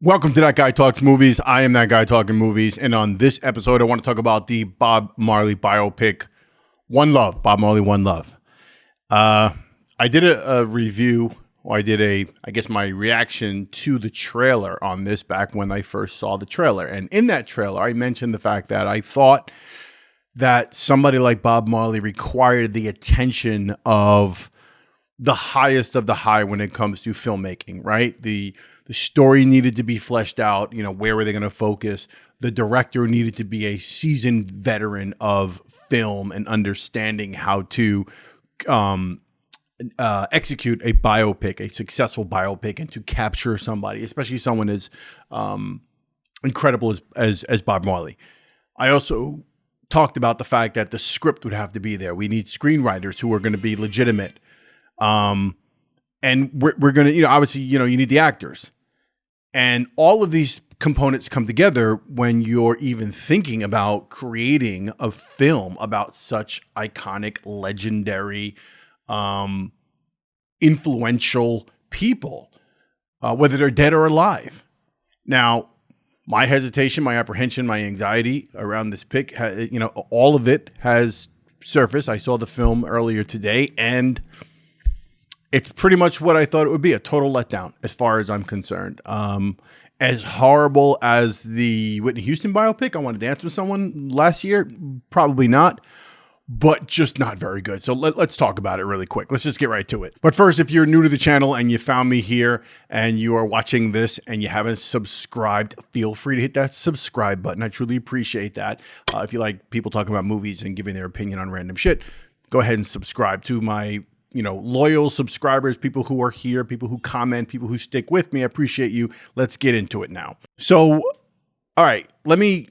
Welcome to That Guy Talks Movies. I am that guy talking movies. And on this episode, I want to talk about the Bob Marley biopic, One Love, Bob Marley, One Love. I did a review, or I guess my reaction to the trailer on this back when I first saw the trailer. And in that trailer, I mentioned the fact that I thought that somebody like Bob Marley required the attention of the highest of the high when it comes to filmmaking, right? The story needed to be fleshed out. You know, where were they going to focus? The director needed to be a seasoned veteran of film and understanding how to execute a biopic, a successful biopic, and to capture somebody, especially someone as incredible as Bob Marley. I also talked about the fact that the script would have to be there. We need screenwriters who are going to be legitimate. And we're going to, obviously, you need the actors. And all of these components come together when you're even thinking about creating a film about such iconic, legendary, influential people, whether they're dead or alive. Now, my hesitation, my apprehension, my anxiety around this pick, all of it has surfaced. I saw the film earlier today, and it's pretty much what I thought it would be, a total letdown as far as I'm concerned. As horrible as the Whitney Houston biopic, I Want to Dance with Someone last year, probably not, but just not very good. So let's talk about it really quick. Let's just get right to it. But first, if you're new to the channel and you found me here and you are watching this and you haven't subscribed, feel free to hit that subscribe button. I truly appreciate that. If you like people talking about movies and giving their opinion on random shit, go ahead and subscribe. To my loyal subscribers, people who are here, people who comment, people who stick with me. I appreciate you. Let's get into it now. So, all right, let me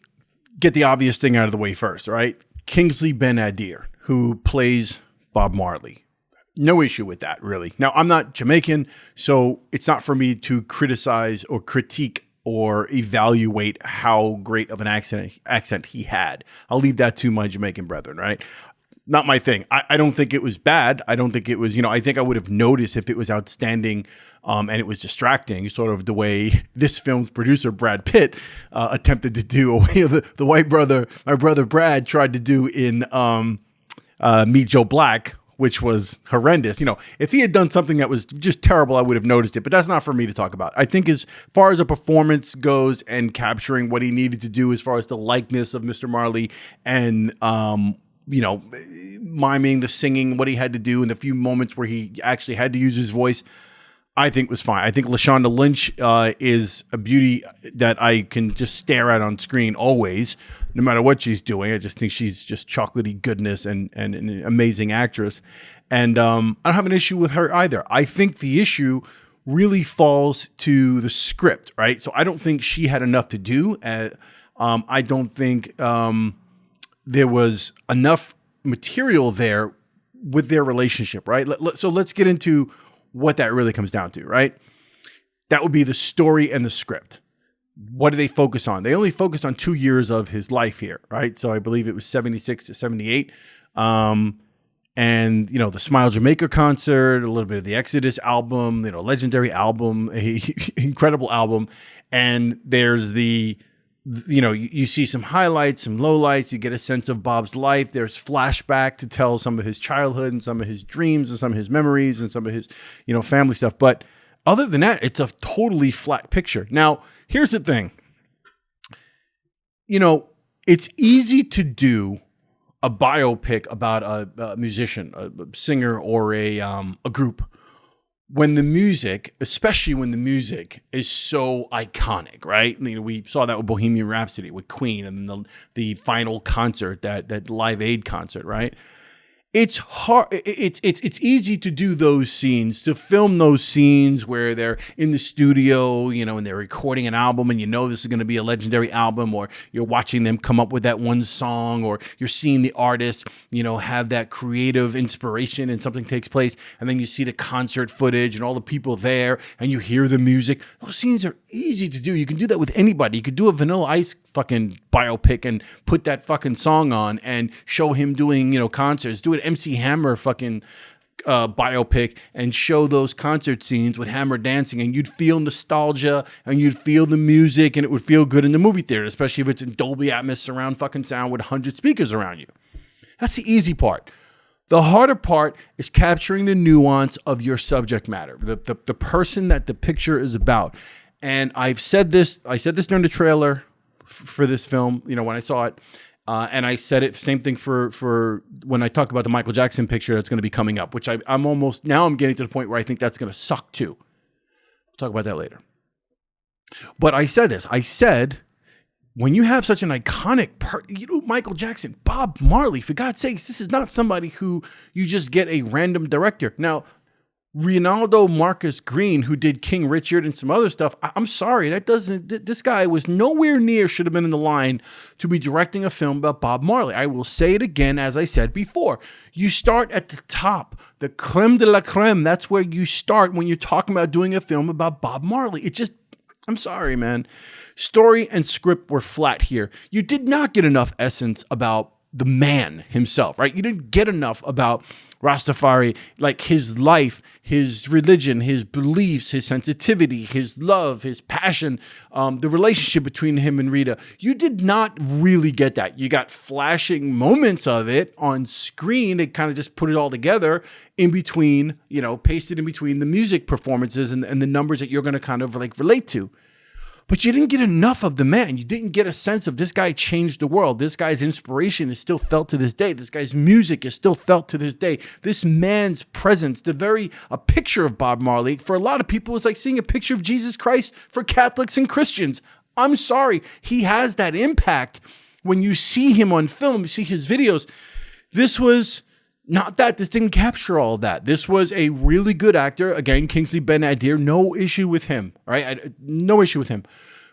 get the obvious thing out of the way first, all right? Kingsley Ben-adir, who plays Bob Marley. No issue with that, really. Now, I'm not Jamaican, so it's not for me to criticize or critique or evaluate how great of an accent he had. I'll leave that to my Jamaican brethren, right? Not my thing. I don't think it was bad. I don't think it was, I think I would have noticed if it was outstanding and it was distracting, sort of the way this film's producer, Brad Pitt, attempted to do, the white brother, my brother Brad, tried to do in Meet Joe Black, which was horrendous. If he had done something that was just terrible, I would have noticed it, but that's not for me to talk about. I think as far as a performance goes and capturing what he needed to do as far as the likeness of Mr. Marley and, miming the singing, what he had to do in the few moments where he actually had to use his voice, I think was fine. I think Lashonda Lynch is a beauty that I can just stare at on screen always, no matter what she's doing. I just think she's just chocolatey goodness and an amazing actress. And I don't have an issue with her either. I think the issue really falls to the script, right? So I don't think she had enough to do. I don't think there was enough material there with their relationship, right? So let's get into what that really comes down to, right? That would be the story and the script. What do they focus on? They only focused on 2 years of his life here, right? So I believe it was 76 to 78. And, the Smile Jamaica concert, a little bit of the Exodus album, legendary album, incredible album. And there's you see some highlights, some lowlights. You get a sense of Bob's life. There's flashback to tell some of his childhood and some of his dreams and some of his memories and some of his, family stuff. But other than that, it's a totally flat picture. Now, here's the thing. It's easy to do a biopic about a musician, a singer, or a group when the music, especially when the music is so iconic, right? We saw that with Bohemian Rhapsody, with Queen, and then the final concert, that Live Aid concert, right? It's hard. It's easy to do those scenes, to film those scenes where they're in the studio, and they're recording an album, and this is going to be a legendary album, or you're watching them come up with that one song, or you're seeing the artist, have that creative inspiration and something takes place, and then you see the concert footage and all the people there, and you hear the music. Those scenes are easy to do. You can do that with anybody. You could do a Vanilla Ice fucking biopic and put that fucking song on and show him doing, concerts. Do an MC Hammer fucking biopic and show those concert scenes with Hammer dancing, and you'd feel nostalgia and you'd feel the music, and it would feel good in the movie theater, especially if it's in Dolby Atmos surround fucking sound with 100 speakers around you. That's the easy part. The harder part is capturing the nuance of your subject matter, the person that the picture is about. And I said this during the trailer for this film, when I saw it. And I said it, same thing for when I talk about the Michael Jackson picture that's going to be coming up, which I'm getting to the point where I think that's going to suck too. We'll talk about that later. But I said this. I said, when you have such an iconic, Michael Jackson, Bob Marley, for God's sakes, this is not somebody who you just get a random director. Now, Reinaldo Marcus Green, who did King Richard and some other stuff, I'm sorry, this guy was nowhere near, should have been in the line to be directing a film about Bob Marley. I will say it again, as I said before. You start at the top, the creme de la creme. That's where you start when you're talking about doing a film about Bob Marley. I'm sorry, man. Story and script were flat here. You did not get enough essence about the man himself, right? You didn't get enough about Rastafari, like his life, his religion, his beliefs, his sensitivity, his love, his passion, the relationship between him and Rita. You did not really get that. You got flashing moments of it on screen. They kind of just put it all together in between, pasted in between the music performances and the numbers that you're going to kind of like relate to. But you didn't get enough of the man. You didn't get a sense of this guy changed the world. This guy's inspiration is still felt to this day. This guy's music is still felt to this day. This man's presence, a picture of Bob Marley, for a lot of people, is like seeing a picture of Jesus Christ for Catholics and Christians. I'm sorry. He has that impact when you see him on film, you see his videos. This was not that. This didn't capture all of that. This was a really good actor. Again, Kingsley Ben-Adir, no issue with him, right? No issue with him.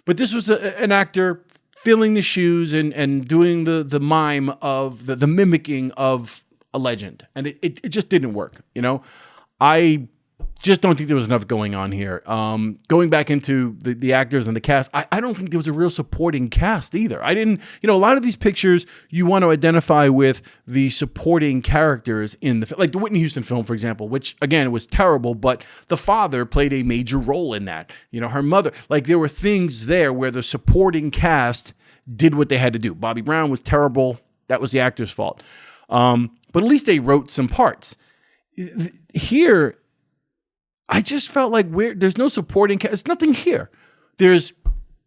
But this was an actor filling the shoes and doing the mime of the mimicking of a legend. And it just didn't work, I just don't think there was enough going on here. Going back into the actors and the cast, I don't think there was a real supporting cast either. I didn't, a lot of these pictures you want to identify with the supporting characters in the film, like the Whitney Houston film, for example, which again was terrible, but the father played a major role in that. Her mother, like there were things there where the supporting cast did what they had to do. Bobby Brown was terrible. That was the actor's fault. But at least they wrote some parts. Here, I just felt like there's no supporting cast. There's nothing here. There's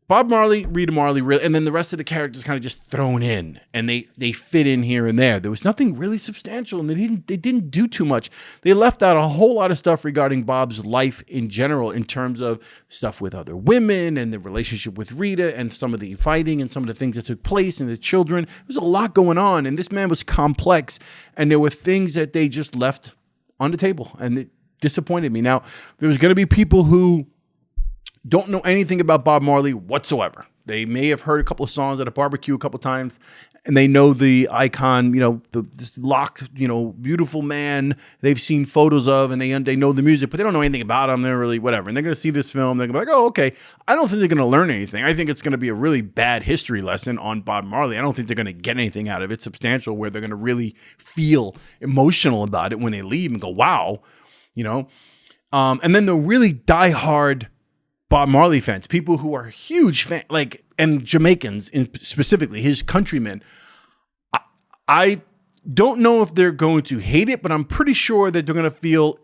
Bob Marley, Rita Marley, and then the rest of the characters kind of just thrown in, and they fit in here and there. There was nothing really substantial, and they didn't do too much. They left out a whole lot of stuff regarding Bob's life in general, in terms of stuff with other women and the relationship with Rita and some of the fighting and some of the things that took place and the children. There was a lot going on, and this man was complex, and there were things that they just left on the table, and it disappointed me. Now, there's going to be people who don't know anything about Bob Marley whatsoever. They may have heard a couple of songs at a barbecue a couple of times, and they know the icon, this locked, beautiful man they've seen photos of, and they know the music, but they don't know anything about him. They're really whatever. And they're going to see this film. They're going to be like, oh, okay. I don't think they're going to learn anything. I think it's going to be a really bad history lesson on Bob Marley. I don't think they're going to get anything out of it substantial where they're going to really feel emotional about it when they leave and go, wow. And then the really diehard Bob Marley fans, people who are huge fans, and Jamaicans specifically, his countrymen. I don't know if they're going to hate it, but I'm pretty sure that they're going to feel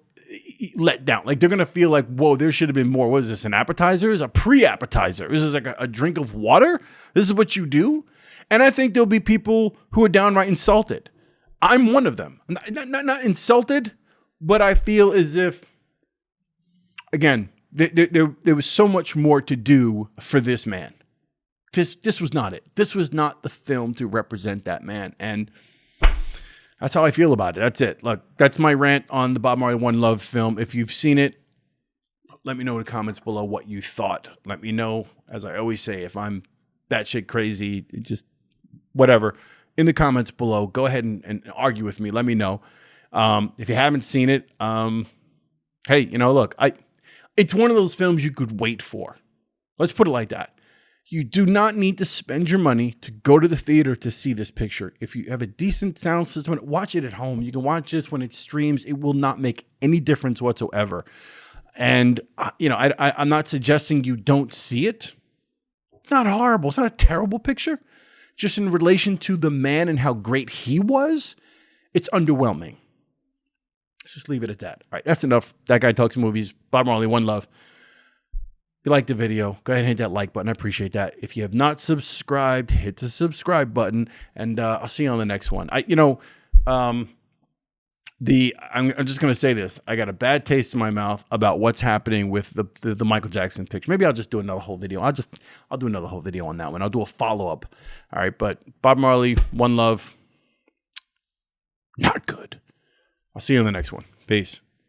let down. Like they're going to feel like, whoa, there should have been more. What is this, an appetizer? Is a pre-appetizer? This is like a drink of water? This is what you do? And I think there'll be people who are downright insulted. I'm one of them. Not insulted, but I feel as if, again, there was so much more to do for this man. This was not it. This was not the film to represent that man. And that's how I feel about it. That's it. Look, that's my rant on the Bob Marley One Love film. If you've seen it, let me know in the comments below what you thought. Let me know, as I always say, if I'm batshit crazy, just whatever, in the comments below. Go ahead and argue with me. Let me know. If you haven't seen it, hey, look, it's one of those films you could wait for. Let's put it like that. You do not need to spend your money to go to the theater to see this picture. If you have a decent sound system, watch it at home. You can watch this when it streams. It will not make any difference whatsoever. And, I'm not suggesting you don't see it. It's not horrible. It's not a terrible picture. Just in relation to the man and how great he was, it's underwhelming. Let's just leave it at that. All right, that's enough. That Guy Talks Movies. Bob Marley, one love. If you liked the video, go ahead and hit that like button. I appreciate that. If you have not subscribed, hit the subscribe button, and I'll see you on the next one. I'm just going to say this. I got a bad taste in my mouth about what's happening with the Michael Jackson picture. Maybe I'll just do another whole video. I'll do another whole video on that one. I'll do a follow-up. All right, but Bob Marley, one love. Not good. I'll see you on the next one. Peace.